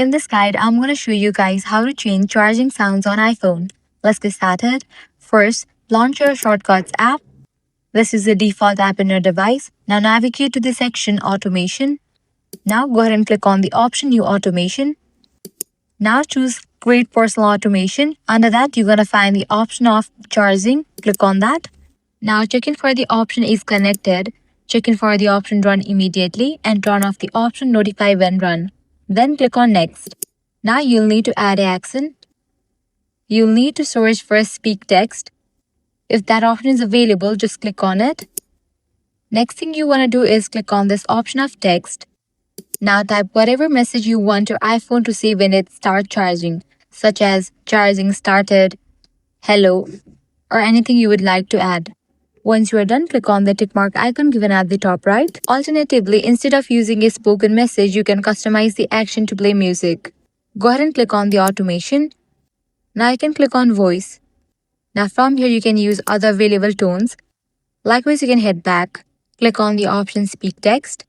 In this guide, I'm going to show you guys how to change charging sounds on iPhone. Let's get started. First, launch your Shortcuts app. This is the default app in your device. Now navigate to the section Automation. Now go ahead and click on the option New Automation. Now choose Create Personal Automation. Under that, you're going to find the option of charging. Click on that. Now check in for the option is connected. Check in for the option run immediately and turn off the option notify when run. Then click on next. Now you'll need to add an accent. You'll need to search for speak text. If that option is available, just click on it. Next thing you want to do is click on this option of text. Now type whatever message you want your iPhone to see when it starts charging, such as charging started, hello, or anything you would like to add. Once you are done, click on the tick mark icon given at the top right. Alternatively, instead of using a spoken message, you can customize the action to play music. Go ahead and click on the automation. Now you can click on voice. Now from here you can use other available tones. Likewise, you can head back. Click on the option speak text.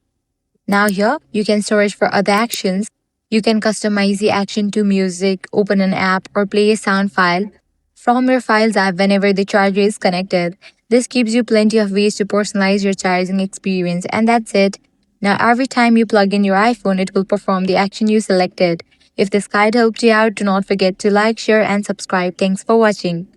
Now here you can search for other actions. You can customize the action to music, open an app, or play a sound file from your Files app whenever the charger is connected. This gives you plenty of ways to personalize your charging experience, and that's it. Now every time you plug in your iPhone, it will perform the action you selected. If this guide helped you out, do not forget to like, share, and subscribe. Thanks for watching.